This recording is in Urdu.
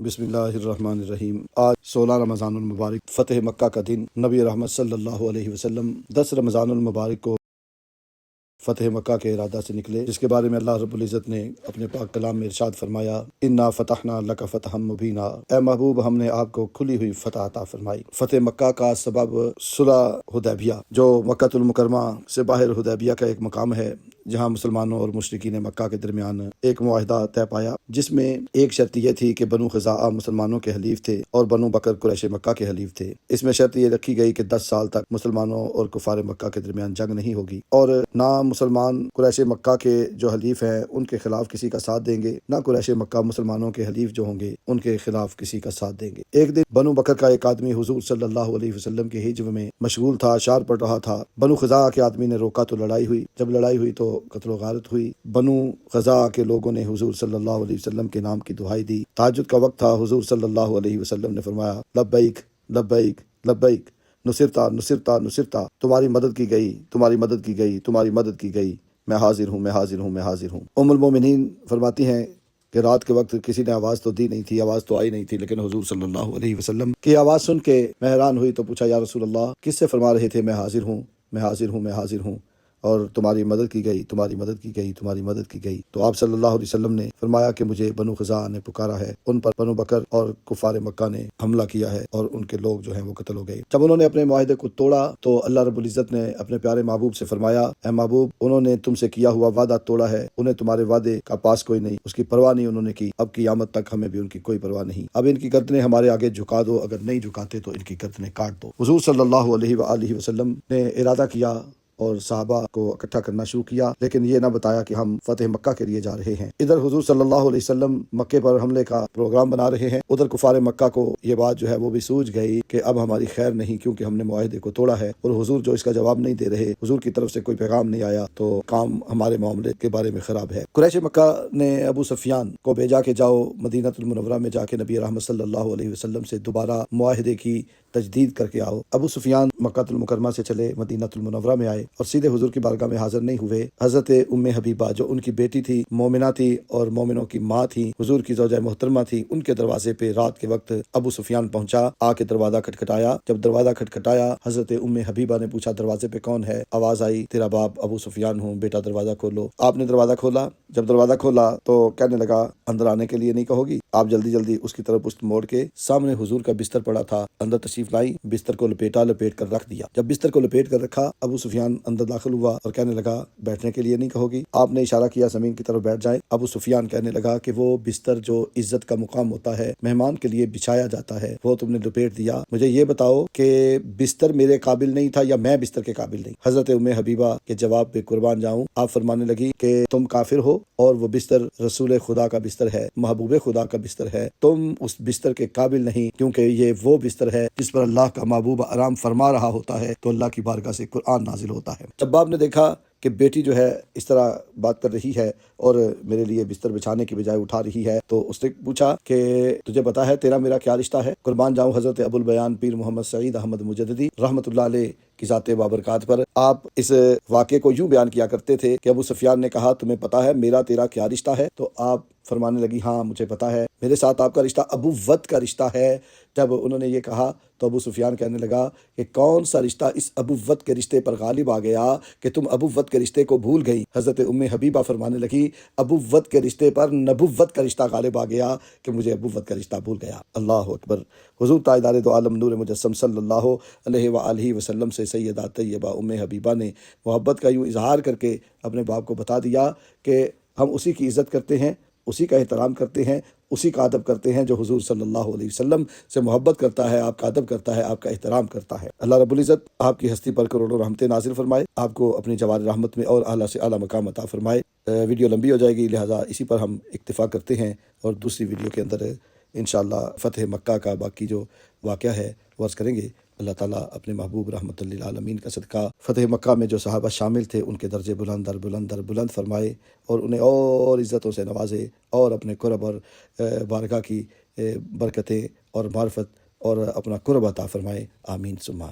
بسم اللہ الرحمن الرحیم۔ آج 16 رمضان المبارک فتح مکہ کا دن، نبی رحمت صلی اللہ علیہ وسلم 10 رمضان المبارک کو فتح مکہ کے ارادہ سے نکلے، جس کے بارے میں اللہ رب العزت نے اپنے پاک کلام میں ارشاد فرمایا، انا فتحنا لک فتحا مبینا، اے محبوب ہم نے آپ کو کھلی ہوئی فتح عطا فرمائی۔ فتح مکہ کا سبب صلح حدیبیہ، جو مکہ المکرمہ سے باہر حدیبیہ کا ایک مقام ہے، جہاں مسلمانوں اور مشرکین مکہ کے درمیان ایک معاہدہ طے پایا، جس میں ایک شرط یہ تھی کہ بنو خزاعہ مسلمانوں کے حلیف تھے اور بنو بکر قریش مکہ کے حلیف تھے۔ اس میں شرط یہ رکھی گئی کہ 10 سال تک مسلمانوں اور کفار مکہ کے درمیان جنگ نہیں ہوگی، اور نہ مسلمان قریش مکہ کے جو حلیف ہیں ان کے خلاف کسی کا ساتھ دیں گے، نہ قریش مکہ مسلمانوں کے حلیف جو ہوں گے ان کے خلاف کسی کا ساتھ دیں گے۔ ایک دن بنو بکر کا ایک آدمی حضور صلی اللہ علیہ وسلم کے ہجو میں مشغول تھا، اشعار پڑھ رہا تھا۔ بنو خزاعہ کے آدمی نے روکا تو لڑائی ہوئی، جب لڑائی ہوئی تو قتل و غارت ہوئی۔ بنو خزاعہ کے لوگوں نے حضور صلی اللہ علیہ وسلم کے نام کی دعائی دی۔ تہجد کا وقت تھا، حضور صلی اللہ علیہ وسلم نے فرمایا، لبیک لبیک لبیک، نصرتا نصرتا نصرتا، تمہاری مدد کی گئی، تمہاری مدد کی گئی، تمہاری مدد کی گئی، میں حاضر ہوں، میں حاضر ہوں، میں حاضر ہوں۔ ام المومنین فرماتی ہیں کہ رات کے وقت کسی نے آواز تو دی نہیں تھی، آواز تو آئی نہیں تھی، لیکن حضور صلی اللہ علیہ وسلم کی آواز سن کے میں حیران ہوئی تو پوچھا، یا رسول اللہ کس سے فرما رہے تھے میں حاضر ہوں، میں حاضر ہوں، میں حاضر ہوں، اور تمہاری مدد کی گئی، تمہاری مدد کی گئی، تمہاری مدد کی گئی؟ تو آپ صلی اللہ علیہ وسلم نے فرمایا کہ مجھے بنو خزاعہ نے پکارا ہے، ان پر بنو بکر اور کفار مکہ نے حملہ کیا ہے اور ان کے لوگ جو ہیں وہ قتل ہو گئے۔ جب انہوں نے اپنے معاہدے کو توڑا تو اللہ رب العزت نے اپنے پیارے محبوب سے فرمایا، اے محبوب انہوں نے تم سے کیا ہوا وعدہ توڑا ہے، انہیں تمہارے وعدے کا پاس کوئی نہیں، اس کی پرواہ نہیں انہوں نے کی، اب قیامت تک ہمیں بھی ان کی کوئی پرواہ نہیں، اب ان کی گردنیں ہمارے آگے جھکا دو، اگر نہیں جھکاتے تو ان کی گردنیں کاٹ دو۔ حضور صلی اللہ علیہ وآلہ وسلم نے ارادہ کیا اور صحابہ کو اکٹھا کرنا شروع کیا، لیکن یہ نہ بتایا کہ ہم فتح مکہ کے لیے جا رہے ہیں۔ ادھر حضور صلی اللہ علیہ وسلم مکے پر حملے کا پروگرام بنا رہے ہیں، ادھر کفار مکہ کو یہ بات جو ہے وہ بھی سوجھ گئی کہ اب ہماری خیر نہیں، کیونکہ ہم نے معاہدے کو توڑا ہے، اور حضور جو اس کا جواب نہیں دے رہے، حضور کی طرف سے کوئی پیغام نہیں آیا، تو کام ہمارے معاملے کے بارے میں خراب ہے۔ قریش مکہ نے ابو سفیان کو بھیجا کہ جاؤ مدینہ المنورہ میں جا کے نبی رحمت صلی اللہ علیہ وسلم سے دوبارہ معاہدے کی تجدید کر کے آؤ۔ ابو سفیان مکہ المکرمہ سے چلے، مدینہ المنورہ میں آئے اور سیدھے حضور کی بارگاہ میں حاضر نہیں ہوئے۔ حضرت ام حبیبہ جو ان کی بیٹی تھی، مومنہ تھی اور مومنوں کی ماں تھی، حضور کی زوجہ محترمہ تھی، ان کے دروازے پہ رات کے وقت ابو سفیان پہنچا، آ کے دروازہ کھٹکھٹایا۔ جب دروازہ کھٹکھٹایا، حضرت ام حبیبہ نے پوچھا دروازے پہ کون ہے؟ آواز آئی، تیرا باپ ابو سفیان ہوں، بیٹا دروازہ کھولو۔ آپ نے دروازہ کھولا، جب دروازہ کھولا تو کہنے لگا، اندر آنے کے لیے نہیں کہو گی؟ آپ جلدی جلدی اس کی طرف پشت موڑ کے سامنے حضور کا بستر پڑا تھا، اندر تشریف لائی، بستر کو لپیٹ کر رکھ دیا۔ جب بستر کو لپیٹ کر رکھا، ابو سفیان اندر داخل ہوا اور کہنے لگا، بیٹھنے کے لیے نہیں کہو گی؟ آپ نے اشارہ کیا زمین کی طرف بیٹھ جائے۔ ابو سفیان کہنے لگا کہ وہ بستر جو عزت کا مقام ہوتا ہے، مہمان کے لیے بچھایا جاتا ہے، وہ تم نے لپیٹ دیا، مجھے یہ بتاؤ کہ بستر میرے قابل نہیں تھا یا میں بستر کے قابل نہیں؟ حضرت ام حبیبہ کے جواب پہ قربان جاؤں، آپ فرمانے لگی کہ تم کافر ہو اور وہ بستر رسول خدا کا بستر ہے، محبوب خدا کا بستر ہے، تم اس بستر کے قابل نہیں، کیونکہ یہ وہ بستر ہے جس پر اللہ کا محبوب آرام فرما رہا ہوتا ہے تو اللہ کی بارگاہ سے قرآن نازل ہوتا ہے۔ جب باپ نے دیکھا کہ بیٹی جو ہے اس طرح بات کر رہی ہے اور میرے لیے بستر بچھانے کی بجائے اٹھا رہی ہے، تو اس نے پوچھا کہ تجھے پتا ہے تیرا میرا کیا رشتہ ہے؟ قربان جاؤں حضرت ابو البیان پیر محمد سعید احمد مجددی رحمۃ اللہ علیہ کی ذات بابرکات پر، آپ اس واقعے کو یوں بیان کیا کرتے تھے کہ ابو سفیان نے کہا، تمہیں پتا ہے میرا تیرا کیا رشتہ ہے؟ تو آپ فرمانے لگی، ہاں مجھے پتا ہے، میرے ساتھ آپ کا رشتہ ابوت کا رشتہ ہے۔ جب انہوں نے یہ کہا تو ابو سفیان کہنے لگا کہ کون سا رشتہ اس ابوت کے رشتے پر غالب آ گیا کہ تم ابوت کے رشتے کو بھول گئی؟ حضرت ام حبیبہ فرمانے لگی، ابوت کے رشتے پر نبوت کا رشتہ غالب آ گیا کہ مجھے ابوت کا رشتہ بھول گیا۔ اللہ اکبر۔ حضور تاجدار دو عالم نور مجسم صلی اللہ علیہ وآلہ وسلم سے سیدہ طیبہ ام حبیبہ نے محبت کا یوں اظہار کر کے اپنے باپ کو بتا دیا کہ ہم اسی کی عزت کرتے ہیں، اسی کا احترام کرتے ہیں، اسی کا ادب کرتے ہیں جو حضور صلی اللہ علیہ وسلم سے محبت کرتا ہے، آپ کا ادب کرتا ہے، آپ کا احترام کرتا ہے۔ اللہ رب العزت آپ کی ہستی پر کروڑوں رحمتیں نازل فرمائے، آپ کو اپنی جوار رحمت میں اور اعلیٰ سے اعلیٰ مقام عطا فرمائے۔ ویڈیو لمبی ہو جائے گی، لہٰذا اسی پر ہم اکتفا کرتے ہیں، اور دوسری ویڈیو کے اندر انشاءاللہ فتح مکہ کا باقی جو واقعہ ہے وہ عرض کریں گے۔ اللہ تعالیٰ اپنے محبوب رحمت للعالمین کا صدقہ فتح مکہ میں جو صحابہ شامل تھے ان کے درجے بلند در بلند در بلند فرمائے، اور انہیں اور عزتوں سے نوازے، اور اپنے قرب اور بارگاہ کی برکتیں اور معرفت اور اپنا قرب عطا فرمائے۔ آمین ثم آمین۔